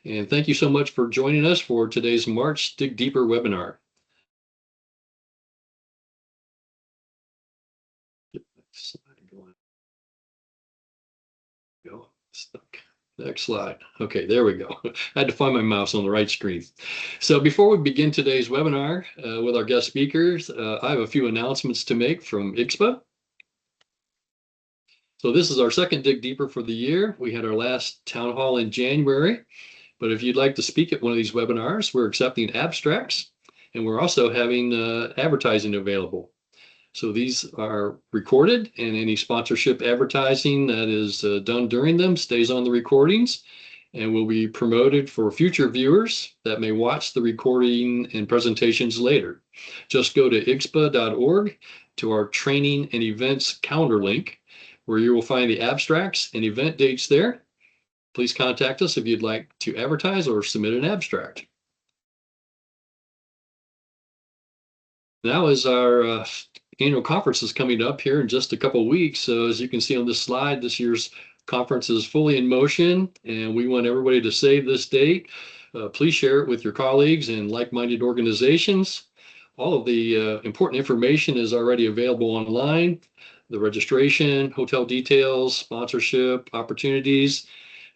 And thank you so much for joining us for today's March Dig Deeper webinar. Go. Stuck. Next slide. Okay, there we go. I had to find my mouse on the right screen. So before we begin today's webinar with our guest speakers, I have a few announcements to make from IGSPA. So this is our second Dig Deeper for the year. We had our last town hall in January, but if you'd like to speak at one of these webinars, we're accepting abstracts, and we're also having advertising available. So these are recorded, and any sponsorship advertising that is done during them stays on the recordings and will be promoted for future viewers that may watch the recording and presentations later. Just go to igspa.org to our training and events calendar link, where you will find the abstracts and event dates there. Please contact us if you'd like to advertise or submit an abstract. Now is our annual conference is coming up here in just a couple of weeks. So as you can see on this slide, this year's conference is fully in motion, and we want everybody to save this date. Please share it with your colleagues and like-minded organizations. All of the important information is already available online. The registration, hotel details, sponsorship, opportunities,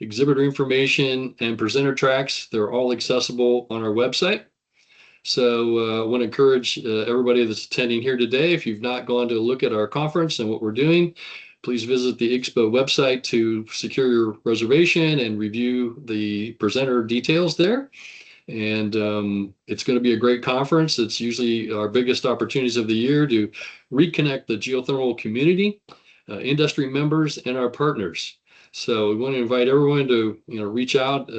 exhibitor information, and presenter tracks, they're all accessible on our website. So I want to encourage everybody that's attending here today, if you've not gone to look at our conference and what we're doing, please visit the IGSPA website to secure your reservation and review the presenter details there. And it's going to be a great conference. It's usually our biggest opportunities of the year to reconnect the geothermal community, industry members, and our partners. So we want to invite everyone to reach out.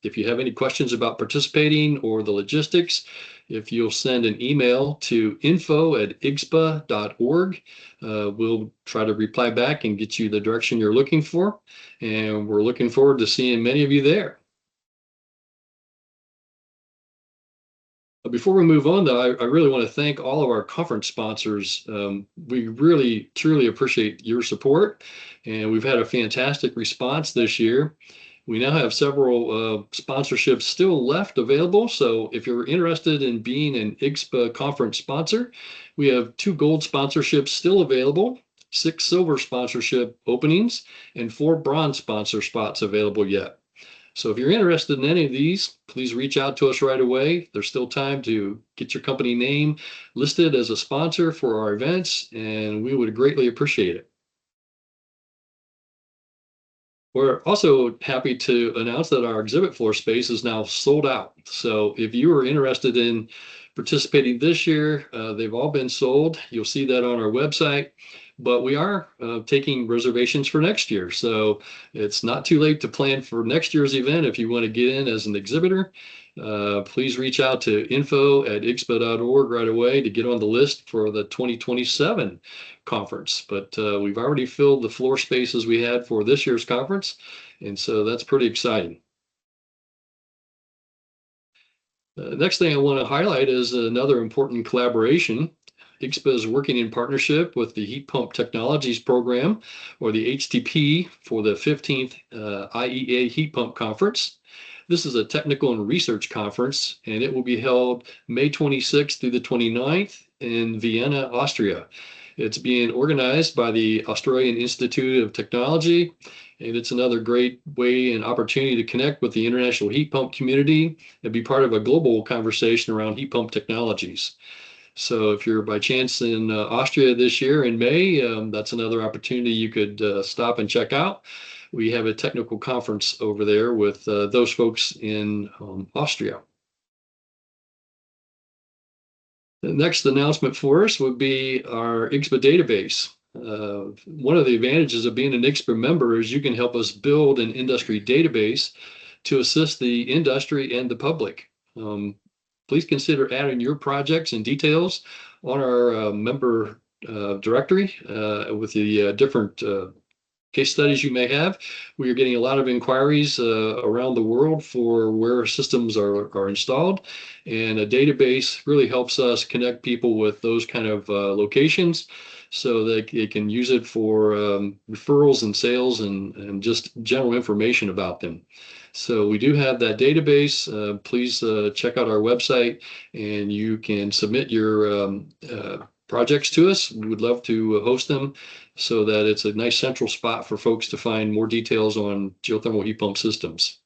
If you have any questions about participating or the logistics, if you'll send an email to info@igspa.org, we'll try to reply back and get you the direction you're looking for. And we're looking forward to seeing many of you there. Before we move on, though, I really want to thank all of our conference sponsors. We really, truly appreciate your support, and we've had a fantastic response this year. We now have several sponsorships still left available. So if you're interested in being an IGSPA conference sponsor, we have 2 gold sponsorships still available, 6 silver sponsorship openings, and 4 bronze sponsor spots available yet. So if you're interested in any of these, please reach out to us right away. There's still time to get your company name listed as a sponsor for our events, and we would greatly appreciate it. We're also happy to announce that our exhibit floor space is now sold out. So if you are interested in participating this year, they've all been sold. You'll see that on our website. But we are taking reservations for next year. So it's not too late to plan for next year's event. If you want to get in as an exhibitor, please reach out to info@igspa.org right away to get on the list for the 2027 conference. But we've already filled the floor spaces we had for this year's conference. And so that's pretty exciting. Next thing I want to highlight is another important collaboration. IGSPA is working in partnership with the Heat Pump Technologies Program, or the HTP, for the 15th IEA Heat Pump Conference. This is a technical and research conference, and it will be held May 26th through the 29th in Vienna, Austria. It's being organized by the Australian Institute of Technology, and it's another great way and opportunity to connect with the international heat pump community and be part of a global conversation around heat pump technologies. So if you're by chance in Austria this year in May, that's another opportunity you could stop and check out. We have a technical conference over there with those folks in Austria. The next announcement for us would be our IGSPA database. One of the advantages of being an IGSPA member is you can help us build an industry database to assist the industry and the public. Please consider adding your projects and details on our member directory with the different case studies you may have. We are getting a lot of inquiries around the world for where systems are installed, and a database really helps us connect people with those kind of locations. so that they can use it for referrals and sales and just general information about them. So we do have that database. Please check out our website, and you can submit your projects to us. We would love to host them so that it's a nice central spot for folks to find more details on geothermal heat pump systems.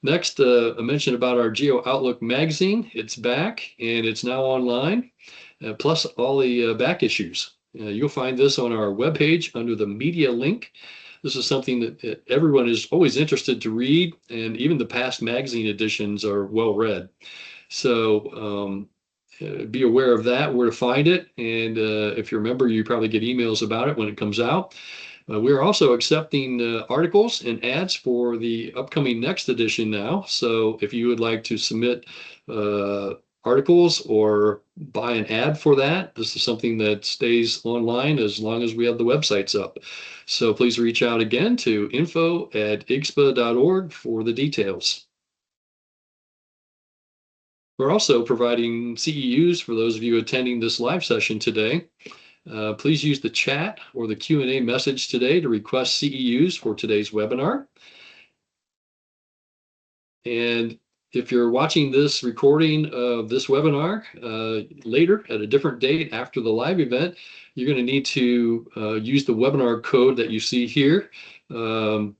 Next, I mentioned about our Geo Outlook magazine. It's back and it's now online, plus all the back issues. You'll find this on our webpage under the media link. This is something that everyone is always interested to read, and even the past magazine editions are well read. So be aware of that, where to find it. And if you're a member, you probably get emails about it when it comes out. We're also accepting articles and ads for the upcoming next edition now. So if you would like to submit articles or buy an ad for that, this is something that stays online as long as we have the websites up. So please reach out again to info@igspa.org for the details. We're also providing CEUs for those of you attending this live session today. Please use the chat or the Q&A message today to request CEUs for today's webinar. And if you're watching this recording of this webinar later at a different date after the live event, you're going to need to use the webinar code that you see here on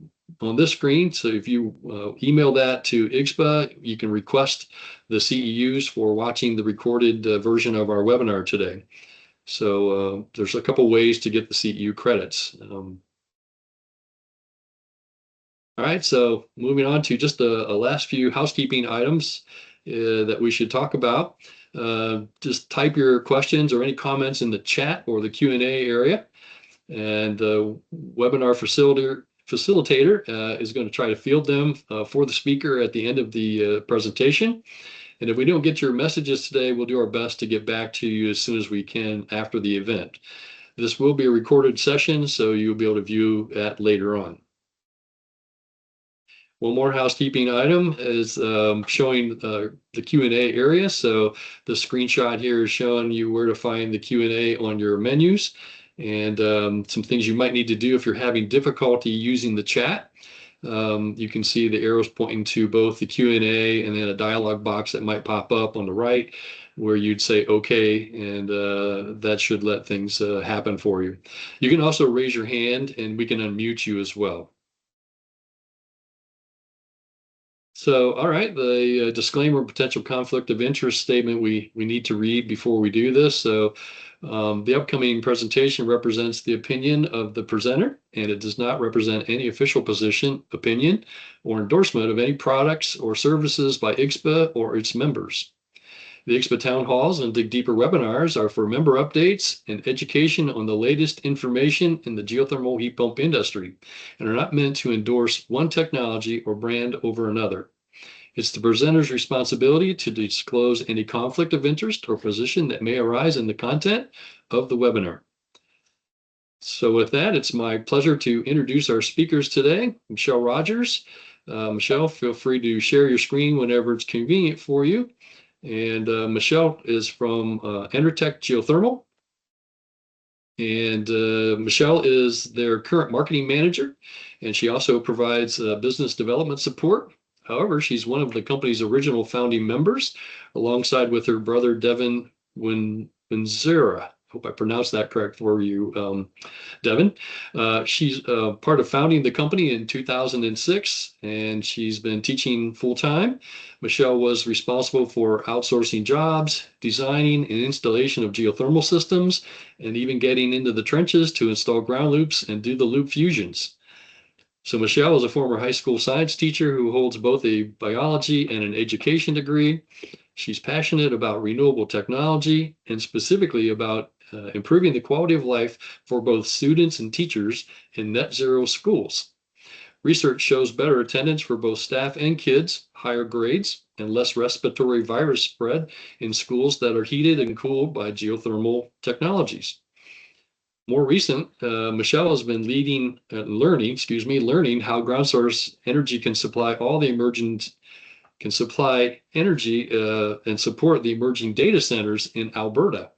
this screen. So if you email that to IGSPA, you can request the CEUs for watching the recorded version of our webinar today. So there's a couple ways to get the CEU credits. All right, so moving on to just a last few housekeeping items that we should talk about. Just type your questions or any comments in the chat or the Q&A area. And the webinar facilitator is going to try to field them for the speaker at the end of the presentation. And if we don't get your messages today, we'll do our best to get back to you as soon as we can after the event. This will be a recorded session, so you'll be able to view that later on. One more housekeeping item is showing the Q&A area. So the screenshot here is showing you where to find the Q&A on your menus, and some things you might need to do if you're having difficulty using the chat. You can see the arrows pointing to both the Q&A and then a dialog box that might pop up on the right where you'd say okay, and that should let things happen for you. You can also raise your hand and we can unmute you as well. So, all right, the disclaimer, potential conflict of interest statement we need to read before we do this. So the upcoming presentation represents the opinion of the presenter, and it does not represent any official position, opinion, or endorsement of any products or services by IGSPA or its members. The IGSPA town halls and Dig Deeper webinars are for member updates and education on the latest information in the geothermal heat pump industry and are not meant to endorse one technology or brand over another. It's the presenter's responsibility to disclose any conflict of interest or position that may arise in the content of the webinar. So with that, it's my pleasure to introduce our speakers today. Michelle Rogers. Michelle, feel free to share your screen whenever it's convenient for you. And Michelle is from Enrotech Geothermal. And Michelle is their current marketing manager, and she also provides business development support. However, she's one of the company's original founding members, alongside with her brother, Devin Winzera. Hope I pronounced that correct for you, Devin. She's part of founding the company in 2006, and she's been teaching full-time. Michelle was responsible for outsourcing jobs, designing and installation of geothermal systems, and even getting into the trenches to install ground loops and do the loop fusions. So Michelle is a former high school science teacher who holds both a biology and an education degree. She's passionate about renewable technology and specifically about improving the quality of life for both students and teachers in net zero schools. Research shows better attendance for both staff and kids, higher grades, and less respiratory virus spread in schools that are heated and cooled by geothermal technologies. More recent, Michelle has been learning how ground source energy can supply energy and support the emerging data centers in Alberta.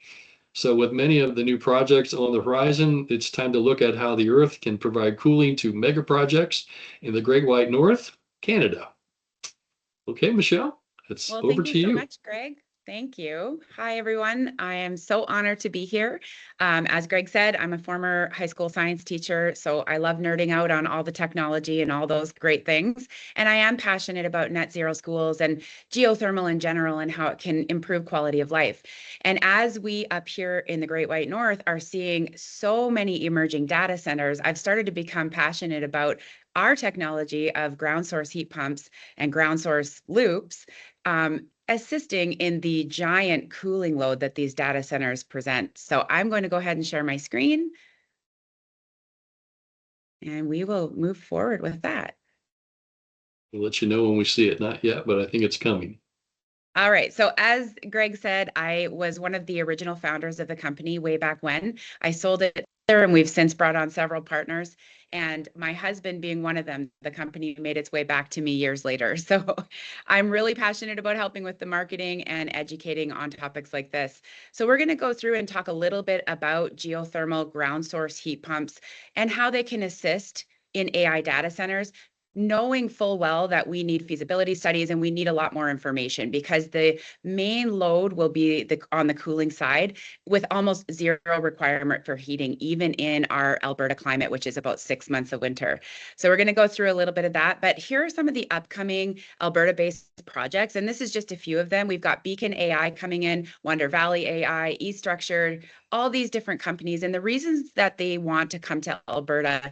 So with many of the new projects on the horizon, it's time to look at how the Earth can provide cooling to mega projects in the Great White North, Canada. Okay, Michelle, it's Well, over thank you to so you. much, Greg. Thank you. Hi, everyone. I am so honored to be here. As Greg said, I'm a former high school science teacher, so I love nerding out on all the technology and all those great things. And I am passionate about net zero schools and geothermal in general and how it can improve quality of life. And as we up here in the Great White North are seeing so many emerging data centers, I've started to become passionate about our technology of ground source heat pumps and ground source loops, assisting in the giant cooling load that these data centers present. So I'm going to go ahead and share my screen, and we will move forward with that. We'll let you know when we see it. Not yet, but I think it's coming. All right. So as Greg said, I was one of the original founders of the company way back when. I sold it there, and we've since brought on several partners. And my husband being one of them, the company made its way back to me years later. So I'm really passionate about helping with the marketing and educating on topics like this. So we're going to go through and talk a little bit about geothermal ground source heat pumps and how they can assist in AI data centers, knowing full well that we need feasibility studies and we need a lot more information because the main load will be on the cooling side with almost zero requirement for heating, even in our Alberta climate, which is about 6 months of winter. So we're going to go through a little bit of that, but here are some of the upcoming Alberta-based projects, and this is just a few of them. We've got Beacon AI coming in, Wonder Valley AI, eStructured, all these different companies, and the reasons that they want to come to Alberta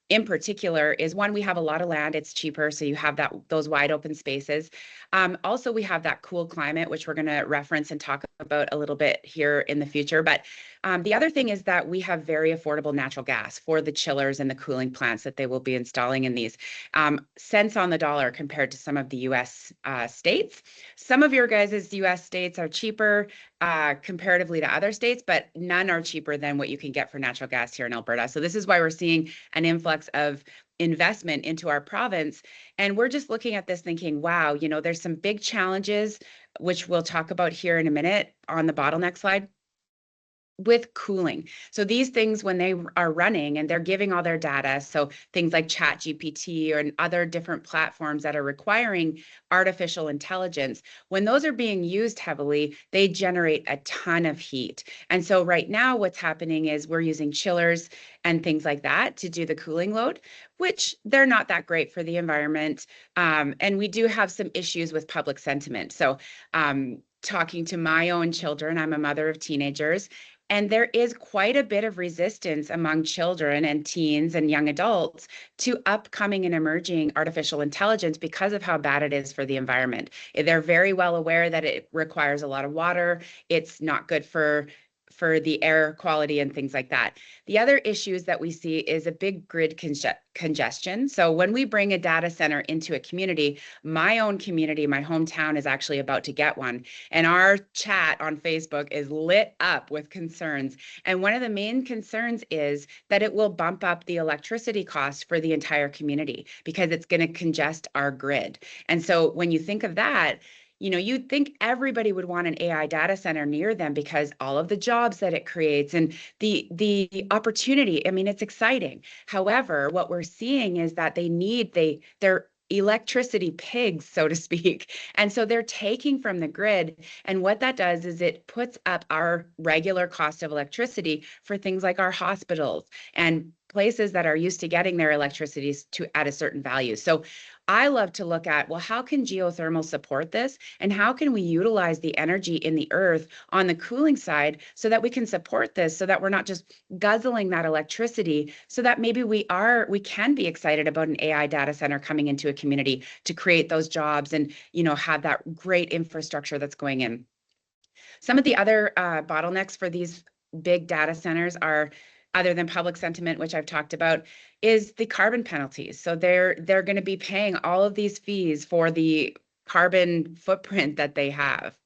in particular is one, we have a lot of land, it's cheaper, so you have those wide open spaces. Also, we have that cool climate, which we're going to reference and talk about a little bit here in the future. But the other thing is that we have very affordable natural gas for the chillers and the cooling plants that they will be installing in these, cents on the dollar compared to some of the US states. Some of your guys' US states are cheaper comparatively to other states, but none are cheaper than what you can get for natural gas here in Alberta. So this is why we're seeing an influx of investment into our province. And we're just looking at this thinking, wow, there's some big challenges, which we'll talk about here in a minute on the bottleneck slide, with cooling. So these things, when they are running and they're giving all their data, so things like Chat GPT or other different platforms that are requiring artificial intelligence, when those are being used heavily, they generate a ton of heat. And so right now what's happening is we're using chillers and things like that to do the cooling load, which they're not that great for the environment. And we do have some issues with public sentiment. So talking to my own children, I'm a mother of teenagers, and there is quite a bit of resistance among children and teens and young adults to upcoming and emerging artificial intelligence because of how bad it is for the environment. They're very well aware that it requires a lot of water. It's not good for the air quality and things like that. The other issues that we see is a big grid congestion. So when we bring a data center into a community, my own community, my hometown is actually about to get one. And our chat on Facebook is lit up with concerns. And one of the main concerns is that it will bump up the electricity cost for the entire community because it's going to congest our grid. And so when you think of that, you'd think everybody would want an AI data center near them because all of the jobs that it creates and the opportunity. I mean, it's exciting. However, what we're seeing is that they're electricity pigs, so to speak. And so they're taking from the grid. And what that does is it puts up our regular cost of electricity for things like our hospitals and places that are used to getting their electricity to at a certain value. So I love to look at, well, how can geothermal support this? And how can we utilize the energy in the earth on the cooling side so that we can support this, so that we're not just guzzling that electricity, so that maybe we can be excited about an AI data center coming into a community to create those jobs and, have that great infrastructure that's going in. Some of the other bottlenecks for these big data centers are, other than public sentiment, which I've talked about, is the carbon penalties. So they're going to be paying all of these fees for the carbon footprint that they have.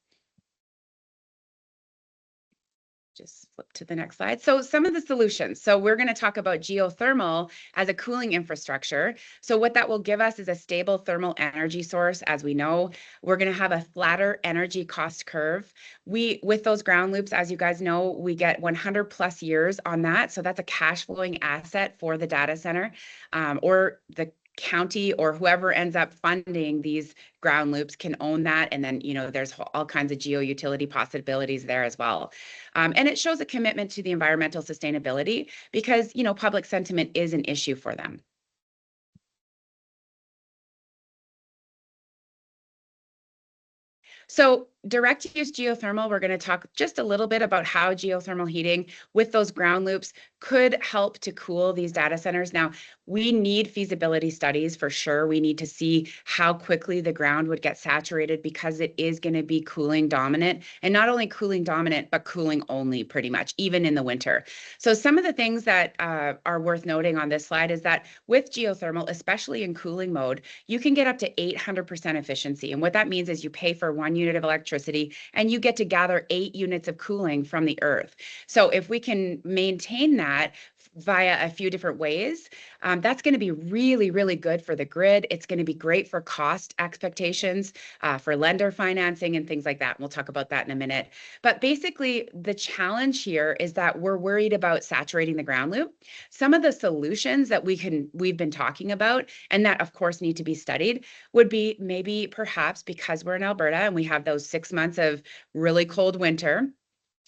Just flip to the next slide. So some of the solutions. So we're going to talk about geothermal as a cooling infrastructure. So what that will give us is a stable thermal energy source. As we know, we're going to have a flatter energy cost curve. With those ground loops, as you guys know, we get 100 plus years on that. So that's a cash flowing asset for the data center, or the county or whoever ends up funding these ground loops can own that. And then, there's all kinds of geo-utility possibilities there as well. And it shows a commitment to the environmental sustainability because, public sentiment is an issue for them. So direct use geothermal, we're going to talk just a little bit about how geothermal heating with those ground loops could help to cool these data centers. Now, we need feasibility studies for sure. We need to see how quickly the ground would get saturated because it is going to be cooling dominant, and not only cooling dominant, but cooling only pretty much, even in the winter. So some of the things that are worth noting on this slide is that with geothermal, especially in cooling mode, you can get up to 800% efficiency. And what that means is you pay for 1 unit of electricity and you get to gather 8 units of cooling from the earth. So if we can maintain that via a few different ways, that's going to be really, really good for the grid. It's going to be great for cost expectations, for lender financing and things like that. And we'll talk about that in a minute. But basically, the challenge here is that we're worried about saturating the ground loop. Some of the solutions that we've been talking about, and that of course need to be studied, would be maybe perhaps because we're in Alberta and we have those 6 months of really cold winter,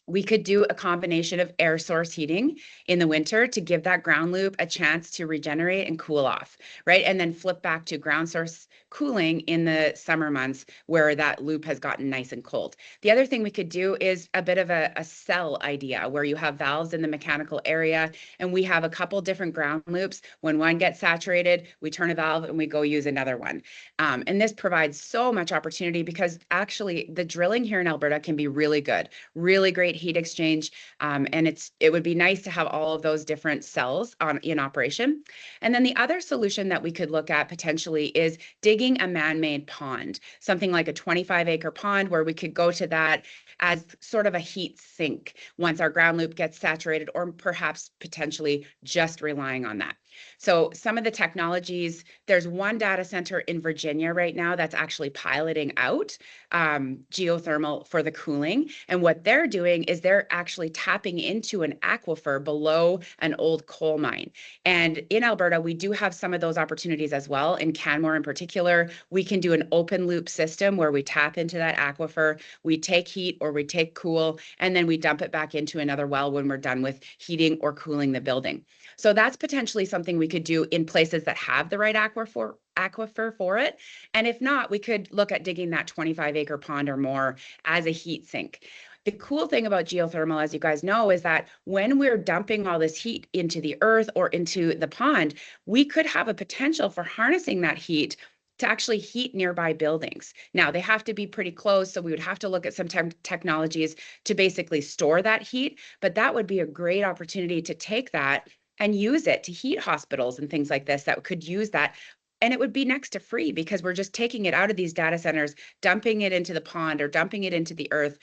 we could do a combination of air source heating in the winter to give that ground loop a chance to regenerate and cool off, right? And then flip back to ground source cooling in the summer months where that loop has gotten nice and cold. The other thing we could do is a bit of a cell idea where you have valves in the mechanical area and we have a couple different ground loops. When one gets saturated, we turn a valve and we go use another one. And this provides so much opportunity because actually the drilling here in Alberta can be really good, really great heat exchange. And it would be nice to have all of those different cells in operation. And then the other solution that we could look at potentially is digging a man-made pond, something like a 25-acre pond where we could go to that as sort of a heat sink once our ground loop gets saturated, or perhaps potentially just relying on that. So some of the technologies, there's one data center in Virginia right now that's actually piloting out geothermal for the cooling. And what they're doing is they're actually tapping into an aquifer below an old coal mine. And in Alberta, we do have some of those opportunities as well. In Canmore in particular, we can do an open loop system where we tap into that aquifer, we take heat or we take cool, and then we dump it back into another well when we're done with heating or cooling the building. So that's potentially something we could do in places that have the right aquifer for it. And if not, we could look at digging that 25-acre pond or more as a heat sink. The cool thing about geothermal, as you guys know, is that when we're dumping all this heat into the earth or into the pond, we could have a potential for harnessing that heat to actually heat nearby buildings. Now, they have to be pretty close, so we would have to look at some technologies to basically store that heat, but that would be a great opportunity to take that and use it to heat hospitals and things like this that could use that. And it would be next to free because we're just taking it out of these data centers, dumping it into the pond or dumping it into the earth,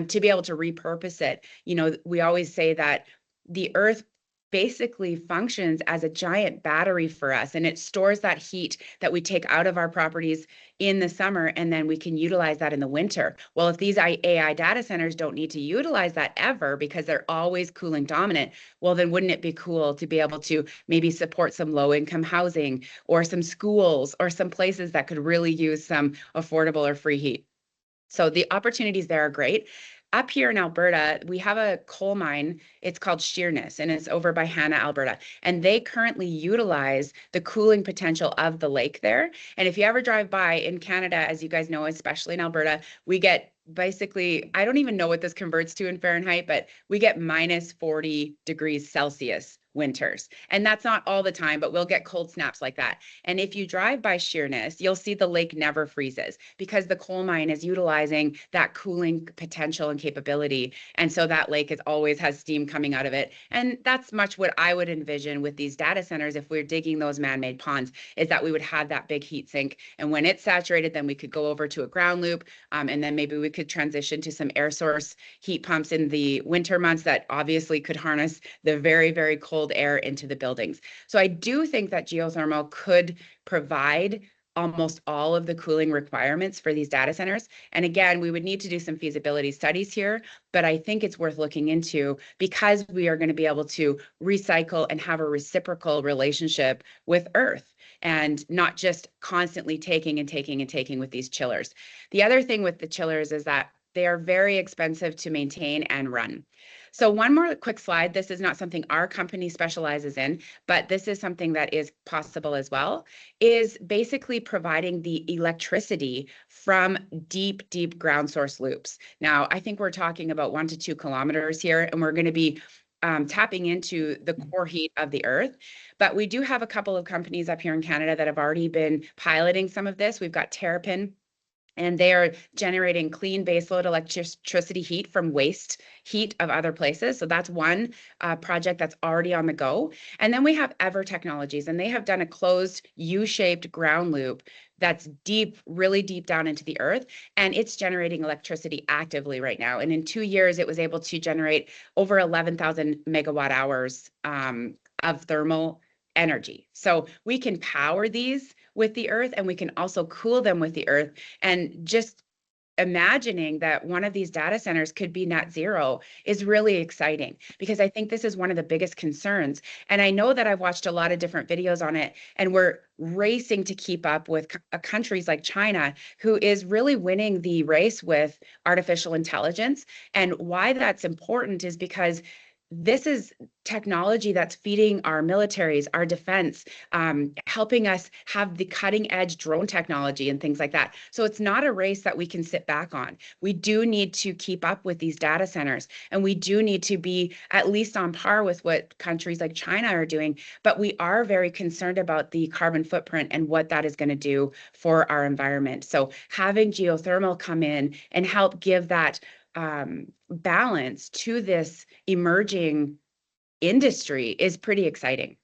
to be able to repurpose it. We always say that the earth basically functions as a giant battery for us, and it stores that heat that we take out of our properties in the summer, and then we can utilize that in the winter. Well, if these AI data centers don't need to utilize that ever because they're always cooling dominant, well, then wouldn't it be cool to be able to maybe support some low-income housing or some schools or some places that could really use some affordable or free heat? So the opportunities there are great. Up here in Alberta, we have a coal mine. It's called Sheerness, and it's over by Hannah, Alberta. And they currently utilize the cooling potential of the lake there. And if you ever drive by in Canada, as you guys know, especially in Alberta, we get basically, I don't even know what this converts to in Fahrenheit, but we get minus 40 degrees Celsius winters. And that's not all the time, but we'll get cold snaps like that. And if you drive by Sheerness, you'll see the lake never freezes because the coal mine is utilizing that cooling potential and capability. And so that lake always has steam coming out of it. And that's much what I would envision with these data centers if we're digging those man-made ponds, is that we would have that big heat sink. And when it's saturated, then we could go over to a ground loop, and then maybe we could transition to some air source heat pumps in the winter months that obviously could harness the very, very cold air into the buildings. So I do think that geothermal could provide almost all of the cooling requirements for these data centers. And again, we would need to do some feasibility studies here, but I think it's worth looking into because we are going to be able to recycle and have a reciprocal relationship with Earth and not just constantly taking and taking and taking with these chillers. The other thing with the chillers is that they are very expensive to maintain and run. So one more quick slide. This is not something our company specializes in, but this is something that is possible as well, is basically providing the electricity from deep, deep ground source loops. Now, I think we're talking about 1 to 2 kilometers here, and we're going to be tapping into the core heat of the earth. But we do have a couple of companies up here in Canada that have already been piloting some of this. We've got Terrapin, and they are generating clean baseload electricity heat from waste heat of other places. So that's one project that's already on the go. And then we have Ever Technologies, and they have done a closed U-shaped ground loop that's deep, really deep down into the earth, and it's generating electricity actively right now. And in 2 years, it was able to generate over 11,000 megawatt hours of thermal energy. So we can power these with the earth, and we can also cool them with the earth. And just imagining that one of these data centers could be net zero is really exciting, because I think this is one of the biggest concerns. And I know that I've watched a lot of different videos on it, and we're racing to keep up with countries like China, who is really winning the race with artificial intelligence. And why that's important is because this is technology that's feeding our militaries, our defense, helping us have the cutting edge drone technology and things like that. So it's not a race that we can sit back on. We do need to keep up with these data centers, and we do need to be at least on par with what countries like China are doing. But we are very concerned about the carbon footprint and what that is going to do for our environment. So having geothermal come in and help give that balance to this emerging industry is pretty exciting.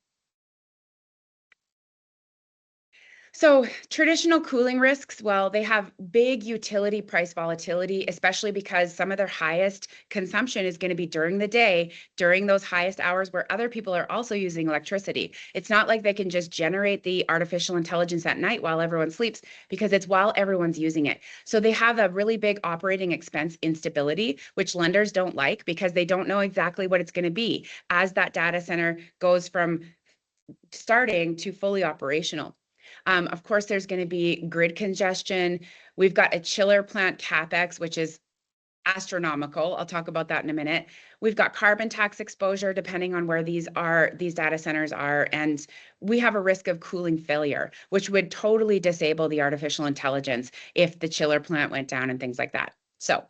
So traditional cooling risks, well, they have big utility price volatility, especially because some of their highest consumption is going to be during the day, during those highest hours where other people are also using electricity. It's not like they can just generate the artificial intelligence at night while everyone sleeps, because it's while everyone's using it. So they have a really big operating expense instability, which lenders don't like because they don't know exactly what it's going to be as that data center goes from starting to fully operational. Of course, there's going to be grid congestion. We've got a chiller plant capex, which is astronomical. I'll talk about that in a minute. We've got carbon tax exposure depending on where these data centers are, and we have a risk of cooling failure, which would totally disable the artificial intelligence if the chiller plant went down and things like that. So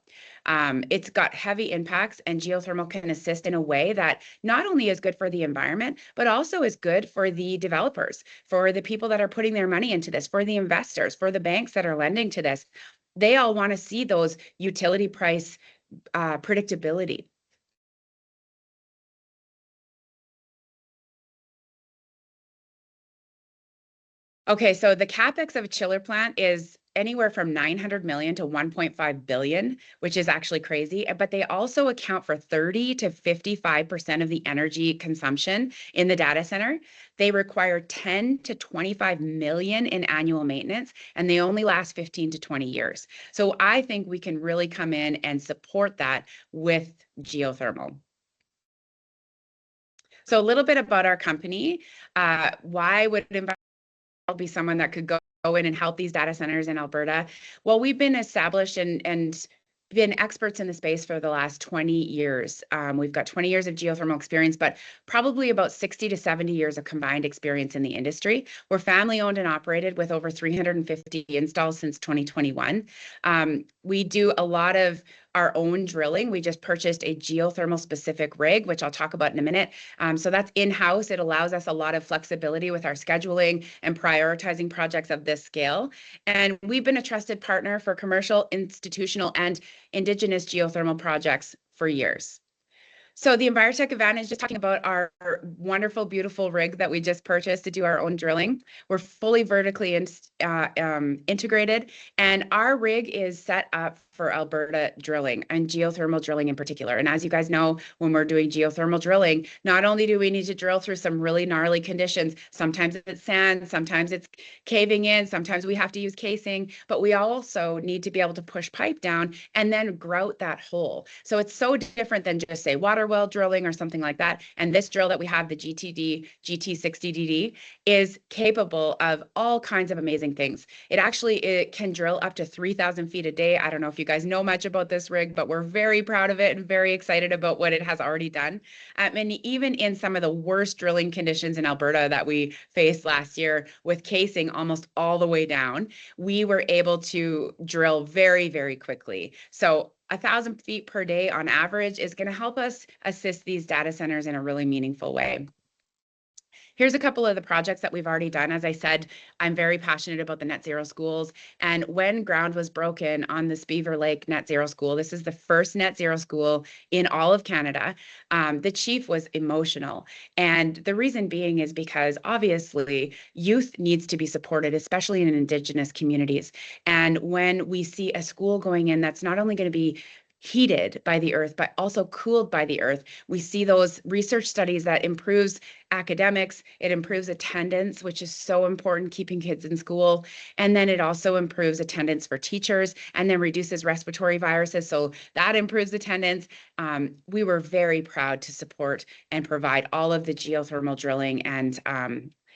it's got heavy impacts, and geothermal can assist in a way that not only is good for the environment, but also is good for the developers, for the people that are putting their money into this, for the investors, for the banks that are lending to this. They all want to see those utility price predictability. Okay, so the capex of a chiller plant is anywhere from 900 million to 1.5 billion, which is actually crazy. But they also account for 30 to 55% of the energy consumption in the data center. They require 10 to 25 million in annual maintenance, and they only last 15 to 20 years. So I think we can really come in and support that with geothermal. So a little bit about our company. Why would be someone that could go in and help these data centers in Alberta? Well, we've been established and been experts in the space for the last 20 years. We've got 20 years of geothermal experience, but probably about 60 to 70 years of combined experience in the industry. We're family owned and operated with over 350 installs since 2021. We do a lot of our own drilling. We just purchased a geothermal specific rig, which I'll talk about in a minute. So that's in-house. It allows us a lot of flexibility with our scheduling and prioritizing projects of this scale. And we've been a trusted partner for commercial, institutional, and Indigenous geothermal projects for years. So the Envirotech Advantage, just talking about our wonderful, beautiful rig that we just purchased to do our own drilling. We're fully vertically integrated, and our rig is set up for Alberta drilling and geothermal drilling in particular. And as you guys know, when we're doing geothermal drilling, not only do we need to drill through some really gnarly conditions, sometimes it's sand, sometimes it's caving in, sometimes we have to use casing, but we also need to be able to push pipe down and then grout that hole. So it's so different than just say water well drilling or something like that. And this drill that we have, the GT60DD, is capable of all kinds of amazing things. It can drill up to 3,000 feet a day. I don't know if you guys know much about this rig, but we're very proud of it and very excited about what it has already done. And even in some of the worst drilling conditions in Alberta that we faced last year, with casing almost all the way down, we were able to drill very, very quickly. So 1,000 feet per day on average is going to help us assist these data centers in a really meaningful way. Here's a couple of the projects that we've already done. As I said, I'm very passionate about the net zero schools. And when ground was broken on the Beaver Lake Net Zero School, this is the first net zero school in all of Canada, the chief was emotional. And the reason being is because obviously youth needs to be supported, especially in Indigenous communities. And when we see a school going in that's not only going to be heated by the earth, but also cooled by the earth. We see those research studies that improves academics, it improves attendance, which is so important, keeping kids in school. And then it also improves attendance for teachers and then reduces respiratory viruses. So that improves attendance. We were very proud to support and provide all of the geothermal drilling and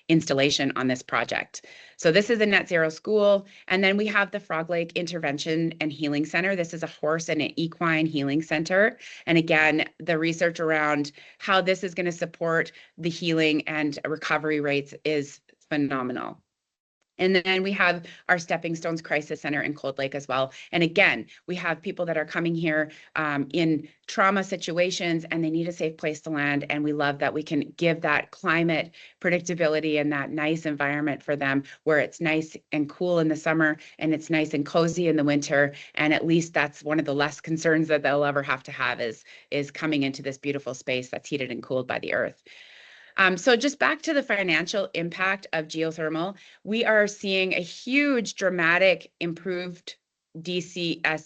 installation on this project. So this is a net zero school. And then we have the Frog Lake Intervention and Healing Center. This is a horse and an equine healing center. And again, the research around how this is going to support the healing and recovery rates is phenomenal. And then we have our Stepping Stones Crisis Center in Cold Lake as well. And again, we have people that are coming here in trauma situations and they need a safe place to land. And we love that we can give that climate predictability and that nice environment for them where it's nice and cool in the summer and it's nice and cozy in the winter. And at least that's one of the less concerns that they'll ever have to have is coming into this beautiful space that's heated and cooled by the earth. So just back to the financial impact of geothermal, we are seeing a huge dramatic improved DSCR.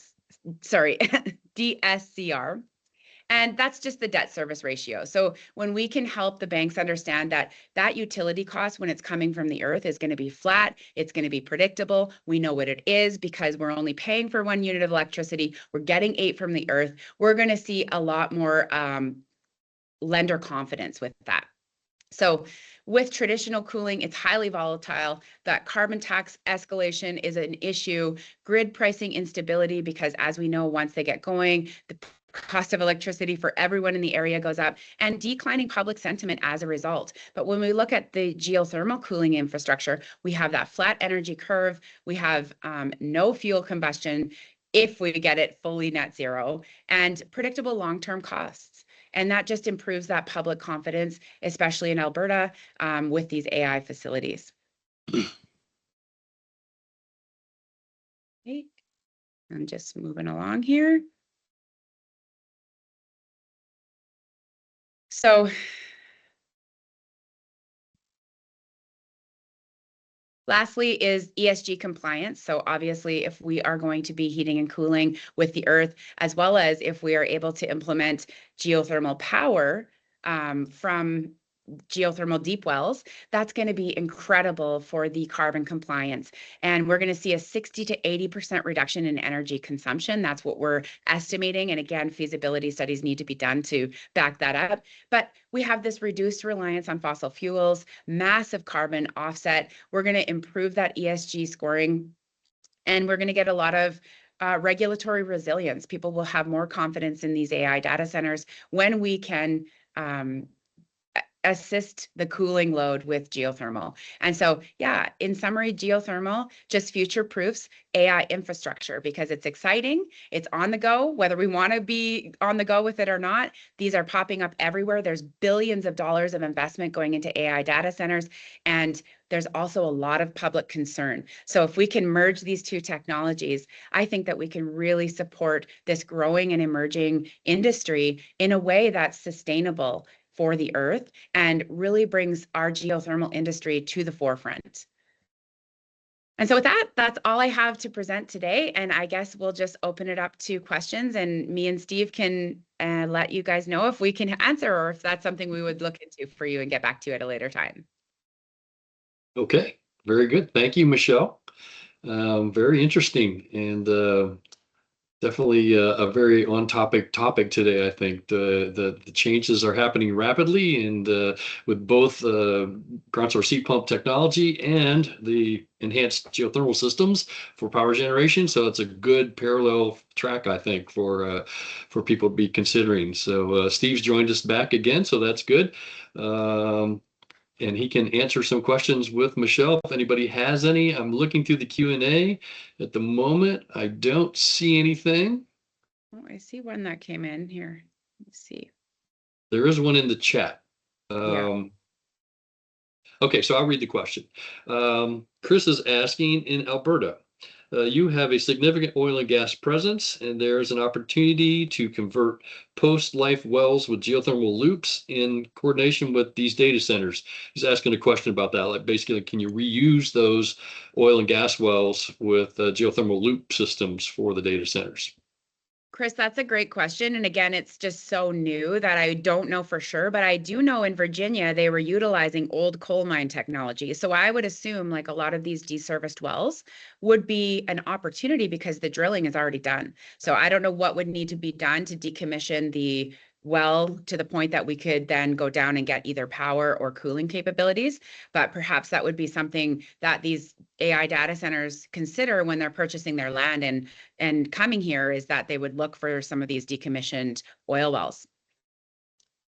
And that's just the debt service ratio. So when we can help the banks understand that that utility cost when it's coming from the earth is going to be flat, it's going to be predictable. We know what it is because we're only paying for 1 unit of electricity. We're getting 8 from the earth. We're going to see a lot more lender confidence with that. So with traditional cooling, it's highly volatile. That carbon tax escalation is an issue. Grid pricing instability, because as we know, once they get going, the cost of electricity for everyone in the area goes up, and declining public sentiment as a result. But when we look at the geothermal cooling infrastructure, we have that flat energy curve. We have no fuel combustion if we get it fully net zero, and predictable long-term costs. And that just improves that public confidence, especially in Alberta, with these AI facilities. Okay. I'm just moving along here. So lastly is ESG compliance. So obviously, if we are going to be heating and cooling with the earth, as well as if we are able to implement geothermal power from geothermal deep wells, that's going to be incredible for the carbon compliance. And we're going to see a 60 to 80% reduction in energy consumption. That's what we're estimating. And again, feasibility studies need to be done to back that up. But we have this reduced reliance on fossil fuels, massive carbon offset. We're going to improve that ESG scoring, and we're going to get a lot of regulatory resilience. People will have more confidence in these AI data centers when we can assist the cooling load with geothermal. And so, yeah, in summary, geothermal just future proofs AI infrastructure because it's exciting. It's on the go, whether we want to be on the go with it or not. These are popping up everywhere. There's billions of dollars of investment going into AI data centers. And there's also a lot of public concern. So if we can merge these two technologies, I think that we can really support this growing and emerging industry in a way that's sustainable for the earth and really brings our geothermal industry to the forefront. And so with that, that's all I have to present today. And I guess we'll just open it up to questions and me and Steve can let you guys know if we can answer or if that's something we would look into for you and get back to you at a later time. Okay, very good. Thank you, Michelle. Very interesting and definitely a very on-topic topic today. I think the changes are happening rapidly, and with both ground source heat pump technology and the enhanced geothermal systems for power generation. So it's a good parallel track, I think, for people to be considering. So Steve's joined us back again, so that's good. And he can answer some questions with Michelle if anybody has any. I'm looking through the Q&A at the moment. I don't see anything. Oh, I see one that came in here. Let's see. There is one in the chat. Yeah. Okay, so I'll read the question. Chris is asking, in Alberta, you have a significant oil and gas presence, and there is an opportunity to convert post-life wells with geothermal loops in coordination with these data centers. He's asking a question about that, like basically, can you reuse those oil and gas wells with geothermal loop systems for the data centers? Chris, that's a great question. And again, it's just so new that I don't know for sure, but I do know in Virginia, they were utilizing old coal mine technology. So I would assume like a lot of these deserviced wells would be an opportunity because the drilling is already done. So I don't know what would need to be done to decommission the well to the point that we could then go down and get either power or cooling capabilities. But perhaps that would be something that these AI data centers consider when they're purchasing their land and coming here, is that they would look for some of these decommissioned oil wells.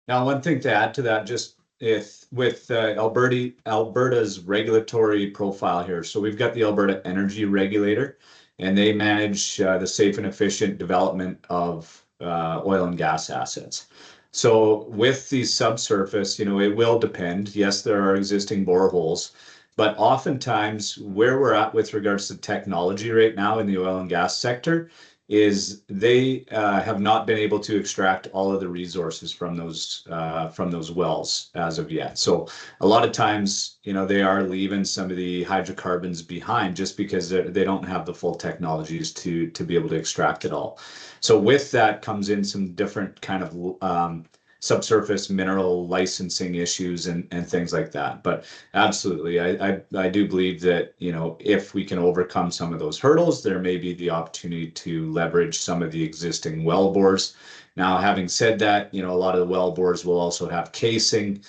Now, one thing to add to that, just if with Alberta's regulatory profile here. So we've got the Alberta Energy Regulator, and they manage the safe and efficient development of oil and gas assets. So with the subsurface, it will depend. Yes, there are existing boreholes, but oftentimes where we're at with regards to technology right now in the oil and gas sector is they have not been able to extract all of the resources from those wells as of yet. So a lot of times, they are leaving some of the hydrocarbons behind just because they don't have the full technologies to be able to extract it all. So with that comes in some different kind of subsurface mineral licensing issues and things like that. But absolutely, I do believe that, if we can overcome some of those hurdles, there may be the opportunity to leverage some of the existing well bores. Now, having said that, a lot of the well bores will also have casing,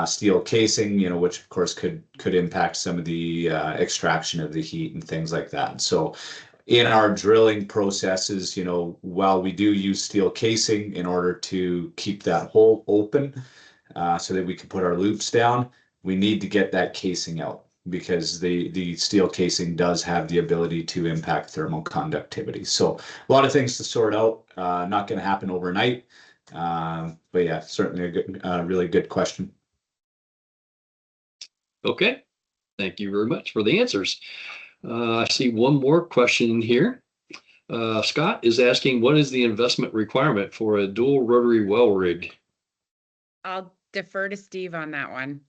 steel casing, which of course could impact some of the extraction of the heat and things like that. So in our drilling processes, while we do use steel casing in order to keep that hole open so that we can put our loops down, we need to get that casing out because the steel casing does have the ability to impact thermal conductivity. So a lot of things to sort out, not going to happen overnight. But yeah, certainly a really good question. Okay, thank you very much for the answers. I see one more question here. Scott is asking, what is the investment requirement for a dual rotary well rig? I'll defer to Steve on that one.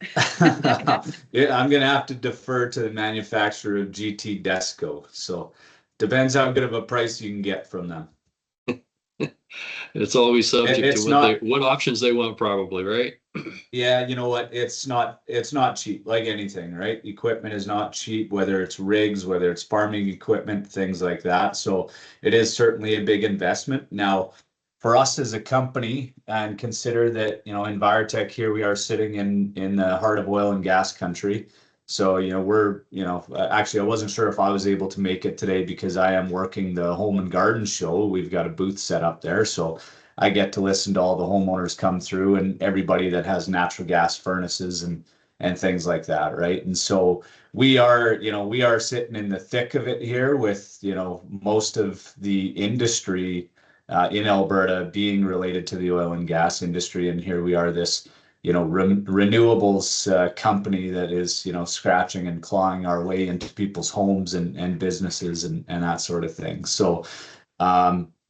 Yeah, I'm going to have to defer to the manufacturer of GT Desco. So depends how good of a price you can get from them. It's always subject to what options they want, probably, right? Yeah, you know what? It's not cheap, like anything, right? Equipment is not cheap, whether it's rigs, whether it's farming equipment, things like that. So it is certainly a big investment. Now, for us as a company, and consider that, in Envirotech here, we are sitting in the heart of oil and gas country. So, we're, actually, I wasn't sure if I was able to make it today because I am working the Home and Garden show. We've got a booth set up there. So I get to listen to all the homeowners come through and everybody that has natural gas furnaces and things like that, right? And so we are sitting in the thick of it here with, most of the industry in Alberta being related to the oil and gas industry. And here we are, this, renewables company that is, scratching and clawing our way into people's homes and businesses and that sort of thing. So,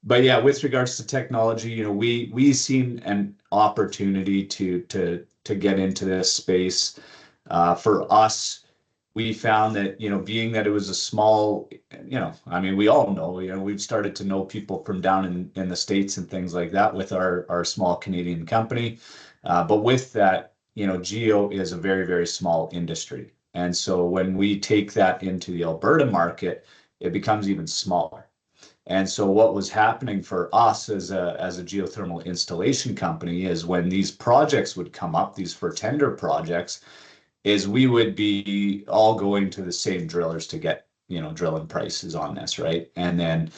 but yeah, with regards to technology, we seen an opportunity to get into this space. For us, we found that, being that it was a small, I mean, we all know, we've started to know people from down in the States and things like that with our small Canadian company. But with that, geo is a very, very small industry. And so when we take that into the Alberta market, it becomes even smaller. And so what was happening for us as a geothermal installation company is when these projects would come up, these for tender projects, is we would be all going to the same drillers to get, drilling prices on this, right? And then,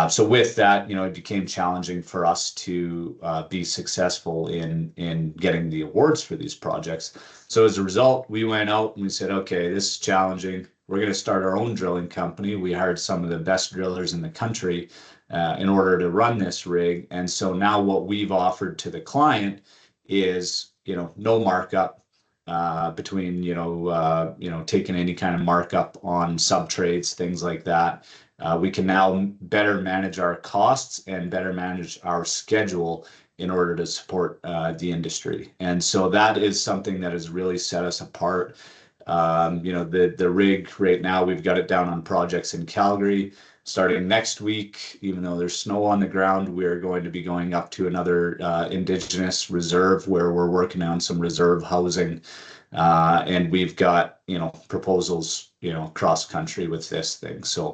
so with that, it became challenging for us to be successful in getting the awards for these projects. So as a result, we went out and we said, okay, this is challenging. We're going to start our own drilling company. We hired some of the best drillers in the country in order to run this rig. And so now what we've offered to the client is, no markup between, taking any kind of markup on sub trades, things like that. We can now better manage our costs and better manage our schedule in order to support the industry. And so that is something that has really set us apart. The rig right now, we've got it down on projects in Calgary. Starting next week, even though there's snow on the ground, we're going to be going up to another Indigenous reserve where we're working on some reserve housing. And we've got, proposals, cross country with this thing. So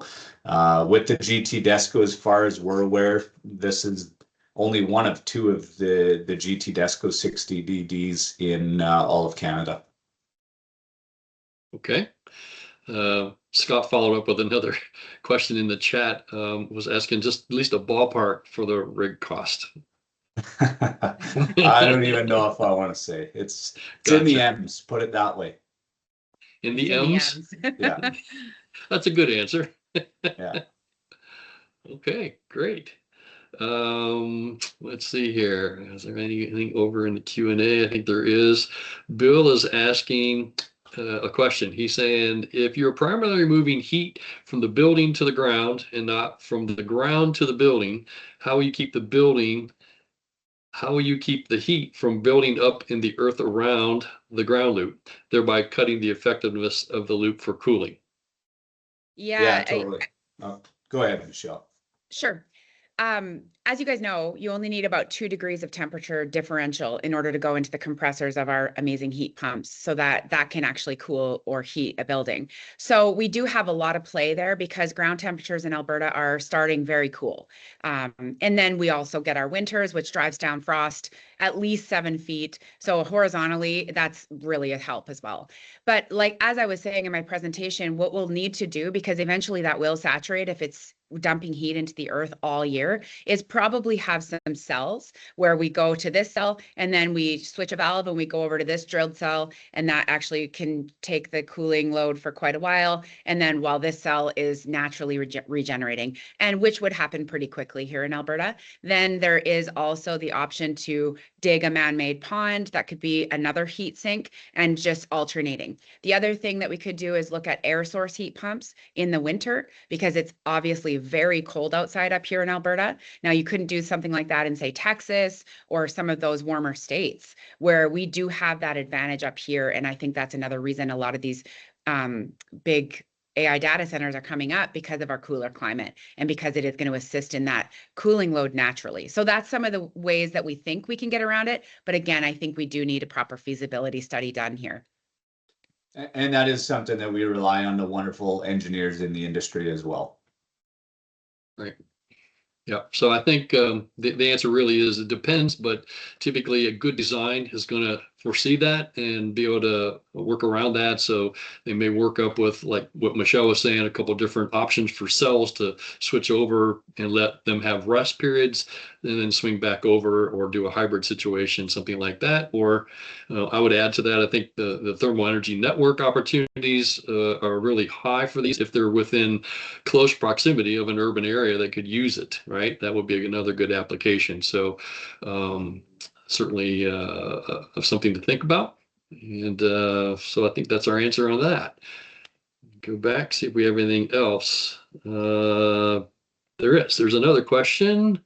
with the GT Desco, as far as we're aware, this is only one of two of the GT Desco 60DDs in all of Canada. Okay. Scott followed up with another question in the chat, was asking just at least a ballpark for the rig cost. I don't even know if I want to say. It's Gotcha. in the M's, put it that way. In the M's? Yeah. That's a good answer. Yeah. Okay, great. Let's see here. Is there anything over in the Q&A? I think there is. Bill is asking a question. He's saying, if you're primarily moving heat from the building to the ground and not from the ground to the building, how will you keep the heat from building up in the earth around the ground loop, thereby cutting the effectiveness of the loop for cooling? Yeah, totally. Go ahead, Michelle. Sure. As you guys know, you only need about 2 degrees of temperature differential in order to go into the compressors of our amazing heat pumps so that can actually cool or heat a building. So we do have a lot of play there because ground temperatures in Alberta are starting very cool. And then we also get our winters, which drives down frost at least 7 feet. So horizontally, that's really a help as well. But like, as I was saying in my presentation, what we'll need to do, because eventually that will saturate if it's dumping heat into the earth all year, is probably have some cells where we go to this cell and then we switch a valve and we go over to this drilled cell, and that actually can take the cooling load for quite a while. And then while this cell is naturally regenerating, and which would happen pretty quickly here in Alberta, then there is also the option to dig a man-made pond. That could be another heat sink and just alternating. The other thing that we could do is look at air source heat pumps in the winter, because it's obviously very cold outside up here in Alberta. Now, you couldn't do something like that in, say, Texas or some of those warmer states where we do have that advantage up here. And I think that's another reason a lot of these big AI data centers are coming up, because of our cooler climate and because it is going to assist in that cooling load naturally. So that's some of the ways that we think we can get around it. But again, I think we do need a proper feasibility study done here. And that is something that we rely on the wonderful engineers in the industry as well. Right. Yeah. So I think the answer really is it depends, but typically a good design is going to foresee that and be able to work around that. So they may work up with, like what Michelle was saying, a couple of different options for cells to switch over and let them have rest periods and then swing back over, or do a hybrid situation, something like that. Or I would add to that, I think the thermal energy network opportunities are really high for these if they're within close proximity of an urban area that could use it, right? That would be another good application. So certainly something to think about. And so I think that's our answer on that. Go back, see if we have anything else. There's another question.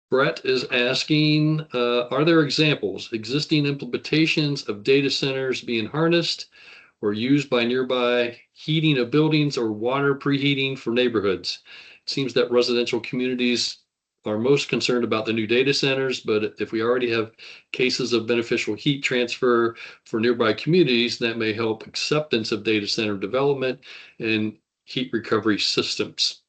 Brett is asking, are there examples, existing implementations of data centers being harnessed or used by nearby heating of buildings or water preheating for neighborhoods? It seems that residential communities are most concerned about the new data centers, but if we already have cases of beneficial heat transfer for nearby communities, that may help acceptance of data center development and heat recovery systems.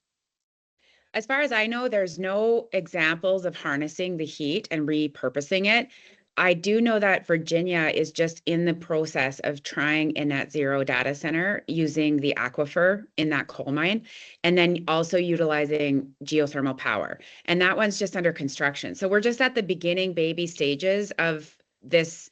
As far as I know, there's no examples of harnessing the heat and repurposing it. I do know that Virginia is just in the process of trying a net zero data center using the aquifer in that coal mine, and then also utilizing geothermal power. And that one's just under construction. So we're just at the beginning baby stages of this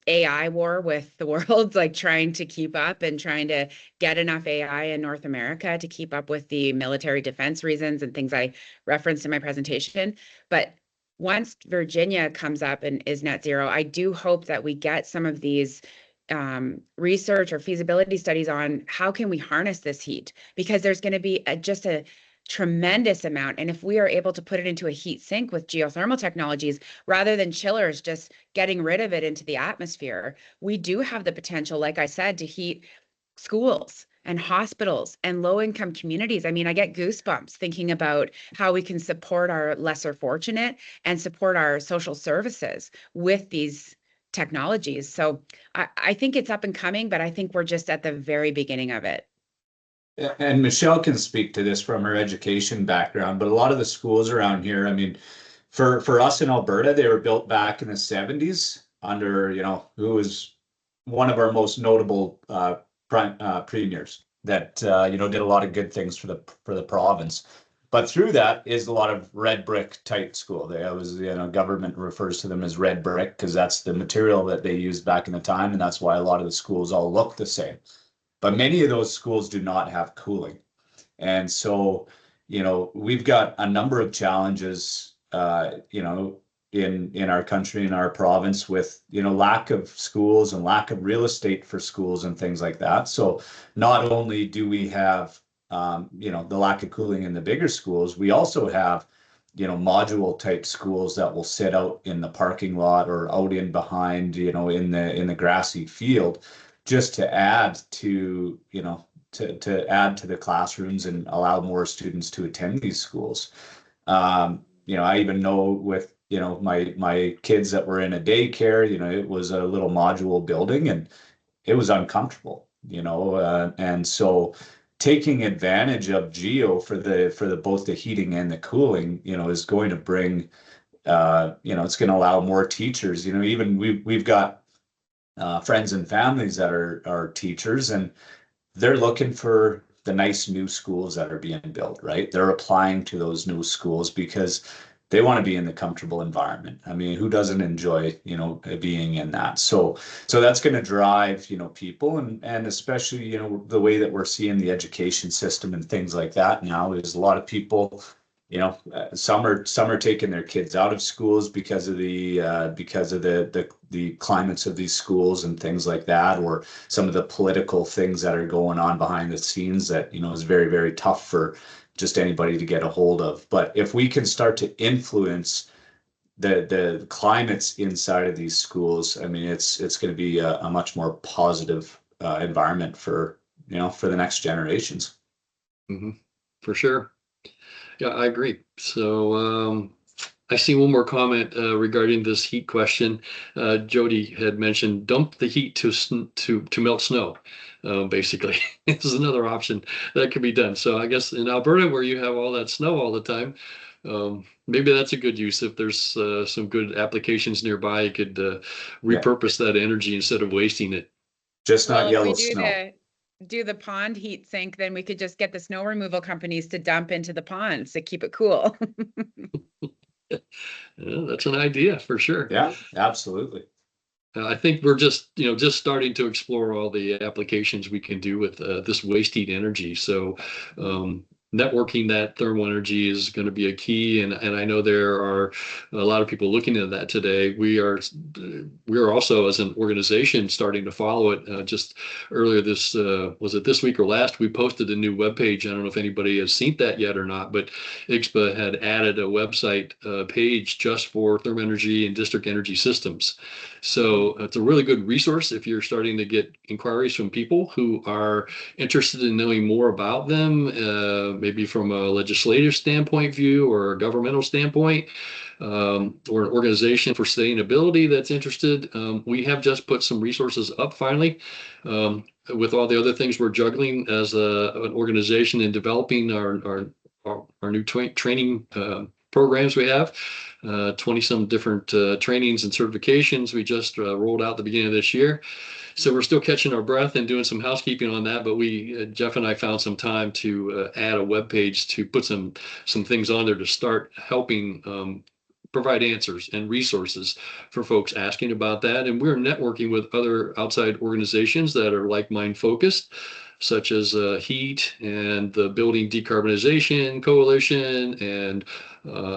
AI war with the world, like trying to keep up and trying to get enough AI in North America to keep up with the military defense reasons and things I referenced in my presentation. But once Virginia comes up and is net zero, I do hope that we get some of these research or feasibility studies on how can we harness this heat, because there's going to be just a tremendous amount. And if we are able to put it into a heat sink with geothermal technologies, rather than chillers just getting rid of it into the atmosphere, we do have the potential, like I said, to heat schools and hospitals and low-income communities. I mean, I get goosebumps thinking about how we can support our lesser fortunate and support our social services with these technologies. So I think it's up and coming, but I think we're just at the very beginning of it. And Michelle can speak to this from her education background, but a lot of the schools around here, I mean, for us in Alberta, they were built back in the 70s under, who was one of our most notable premiers that did a lot of good things for the province. But through that is a lot of red brick type school. Government refers to them as red brick because that's the material that they used back in the time, and that's why a lot of the schools all look the same. But many of those schools do not have cooling. And so, we've got a number of challenges, in our country, in our province with, lack of schools and lack of real estate for schools and things like that. So not only do we have, the lack of cooling in the bigger schools, we also have, module type schools that will sit out in the parking lot or out in behind, in the grassy field, just to add to, to add to the classrooms and allow more students to attend these schools. I even know with, my kids that were in a daycare, it was a little module building and it was uncomfortable, and so taking advantage of geo for both the heating and the cooling, is going to bring, it's going to allow more teachers, even we've got friends and families that are teachers, and they're looking for the nice new schools that are being built, right? They're applying to those new schools because they want to be in the comfortable environment. I mean, who doesn't enjoy, being in that? So that's going to drive, people, and especially, the way that we're seeing the education system and things like that now is a lot of people, some are taking their kids out of schools because of the climates of these schools and things like that, or some of the political things that are going on behind the scenes that, is very, very tough for just anybody to get a hold of. But if we can start to influence the climates inside of these schools, I mean, it's going to be a much more positive environment for the next generations. Mm-hmm. For sure. Yeah, I agree. So I see one more comment regarding this heat question. Jody had mentioned dump the heat to melt snow. Basically, this is another option that could be done. So I guess in Alberta, where you have all that snow all the time, maybe that's a good use. If there's some good applications nearby, you could Yeah. repurpose that energy instead of wasting it. Just Well, not if we yellow snow. do the pond heat sink, then we could just get the snow removal companies to dump into the ponds to keep it cool. Yeah, that's an idea for sure. Yeah, absolutely. I think we're just starting to explore all the applications we can do with this waste heat energy. So, networking that thermal energy is going to be a key, and I know there are a lot of people looking into that today. We are also, as an organization, starting to follow it. Just earlier this was it this week or last? We posted a new webpage. I don't know if anybody has seen that yet or not, but IGSPA had added a website page just for thermal energy and district energy systems. So it's a really good resource if you're starting to get inquiries from people who are interested in knowing more about them, maybe from a legislative standpoint view or a governmental standpoint, or an organization for sustainability that's interested. We have just put some resources up finally. With all the other things we're juggling as an organization in developing our new training programs we have. 20 some different trainings and certifications we just rolled out at the beginning of this year. So we're still catching our breath and doing some housekeeping on that, but Jeff and I found some time to add a web page to put some things on there to start helping provide answers and resources for folks asking about that. And we're networking with other outside organizations that are like mind focused, such as HEAT and the Building Decarbonization Coalition and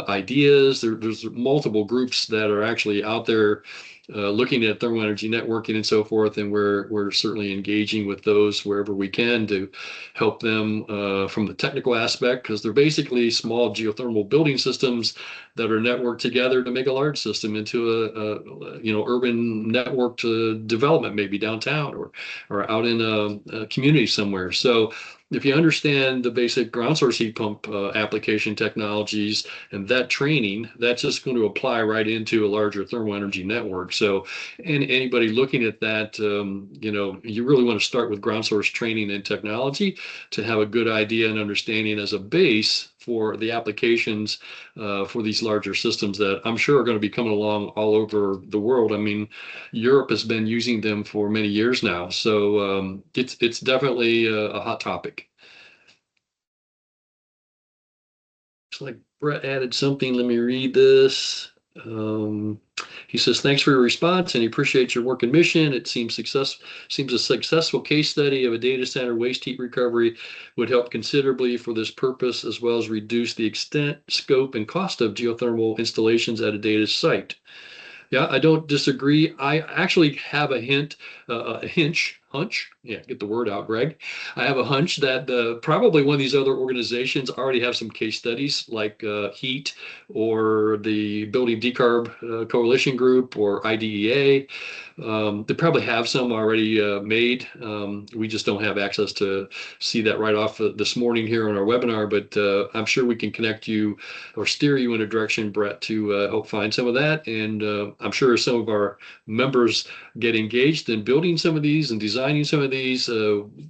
ideas. There's multiple groups that are actually out there looking at thermal energy networking and so forth, and we're certainly engaging with those wherever we can to help them from the technical aspect, because they're basically small geothermal building systems that are networked together to make a large system into a urban networked development, maybe downtown or out in a community somewhere. So if you understand the basic ground source heat pump application technologies and that training, that's just going to apply right into a larger thermal energy network. So, and anybody looking at that, you really want to start with ground source training and technology to have a good idea and understanding as a base for the applications for these larger systems that I'm sure are going to be coming along all over the world. I mean, Europe has been using them for many years now, so it's definitely a hot topic. Looks like Brett added something. Let me read this. He says, thanks for your response and he appreciates your work and mission. It seems a successful case study of a data center waste heat recovery would help considerably for this purpose, as well as reduce the extent, scope, and cost of geothermal installations at a data site. Yeah, I don't disagree. I actually have a hunch. Yeah, get the word out, Greg. I have a hunch that probably one of these other organizations already have some case studies like HEAT or the Building Decarb Coalition Group or IDEA. They probably have some already made. We just don't have access to see that right off this morning here on our webinar, but I'm sure we can connect you or steer you in a direction, Brett, to help find some of that. And I'm sure some of our members get engaged in building some of these and designing some of these.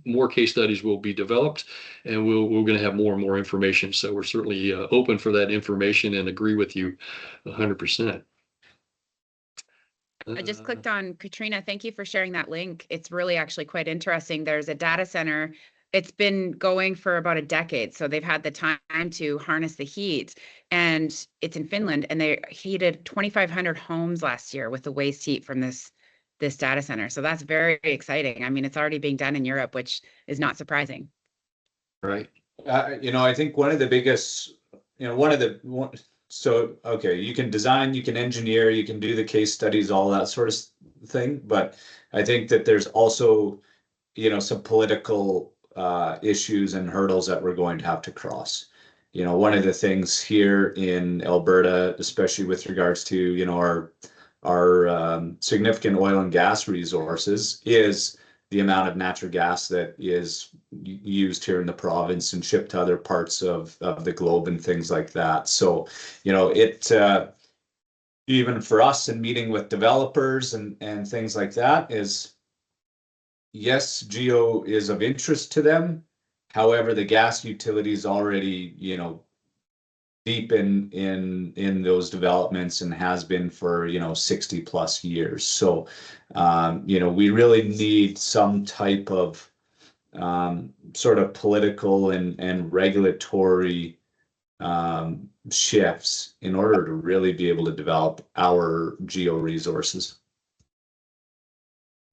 More case studies will be developed, and we're going to have more and more information. So we're certainly open for that information and agree with you 100%. I just clicked on Katrina. Thank you for sharing that link. It's really actually quite interesting. There's a data center. It's been going for about a decade. So they've had the time to harness the heat, and it's in Finland, and they heated 2,500 homes last year with the waste heat from this data center. So that's very exciting. I mean, it's already being done in Europe, which is not surprising. Right. I think one of the biggest, so, okay, you can design, you can engineer, you can do the case studies, all that sort of thing. But I think that there's also, some political issues and hurdles that we're going to have to cross. One of the things here in Alberta, especially with regards to, our significant oil and gas resources, is the amount of natural gas that is used here in the province and shipped to other parts of the globe and things like that. So, even for us in meeting with developers and things like that is, yes, geo is of interest to them. However, the gas utilities already, deep in those developments and has been for, 60 plus years. So, we really need some type of sort of political and regulatory shifts in order to really be able to develop our geo resources.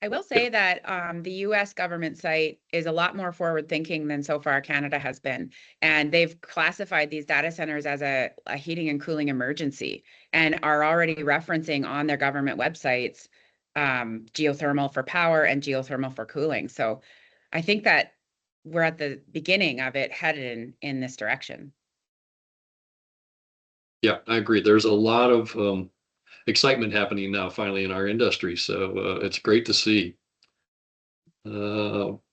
I will say that the US government site is a lot more forward thinking than so far Canada has been. And they've classified these data centers as a heating and cooling emergency and are already referencing on their government websites geothermal for power and geothermal for cooling. So I think that we're at the beginning of it headed in this direction. Yeah, I agree. There's a lot of excitement happening now finally in our industry. So it's great to see. Rafi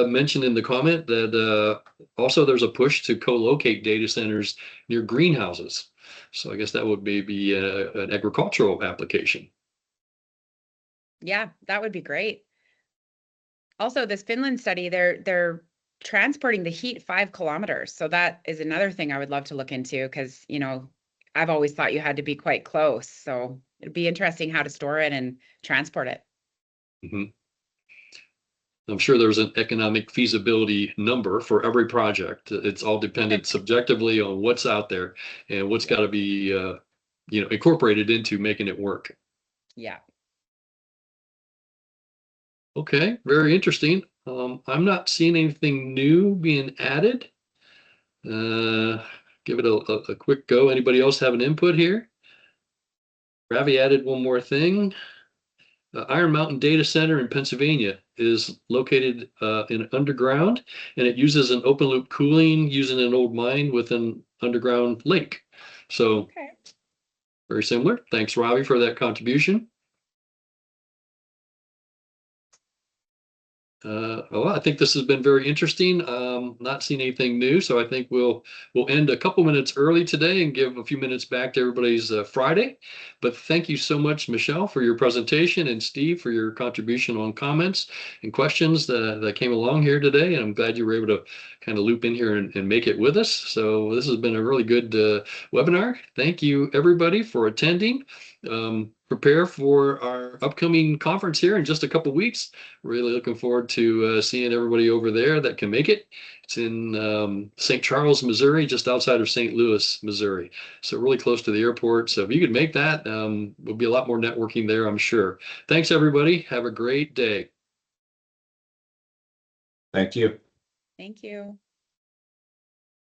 mentioned in the comment that also there's a push to co-locate data centers near greenhouses. So I guess that would maybe an agricultural application. Yeah, that would be great. Also, this Finland study, they're transporting the heat 5 kilometers. So that is another thing I would love to look into because, I've always thought you had to be quite close. So it'd be interesting how to store it and transport it. Mm-hmm. I'm sure there's an economic feasibility number for every project. It's all dependent subjectively on what's out there and what's got to be, incorporated into making it work. Yeah. Okay, very interesting. I'm not seeing anything new being added. Give it a quick go. Anybody else have an input here? Ravi added one more thing. Iron Mountain Data Center in Pennsylvania is located in underground, and it uses an open loop cooling using an old mine with an underground lake. So Okay. very similar. Thanks, Ravi, for that contribution. Well, I think this has been very interesting. Not seeing anything new, so I think we'll end a couple minutes early today and give a few minutes back to everybody's Friday. But thank you so much, Michelle, for your presentation, and Steve for your contribution on comments and questions that came along here today. And I'm glad you were able to kind of loop in here and make it with us. So this has been a really good webinar. Thank you, everybody, for attending. Prepare for our upcoming conference here in just a couple weeks. Really looking forward to seeing everybody over there that can make it. It's in St. Charles, Missouri, just outside of St. Louis, Missouri. So really close to the airport. So if you could make that, there'll be a lot more networking there, I'm sure. Thanks, everybody. Have a great day. Thank you. Thank you.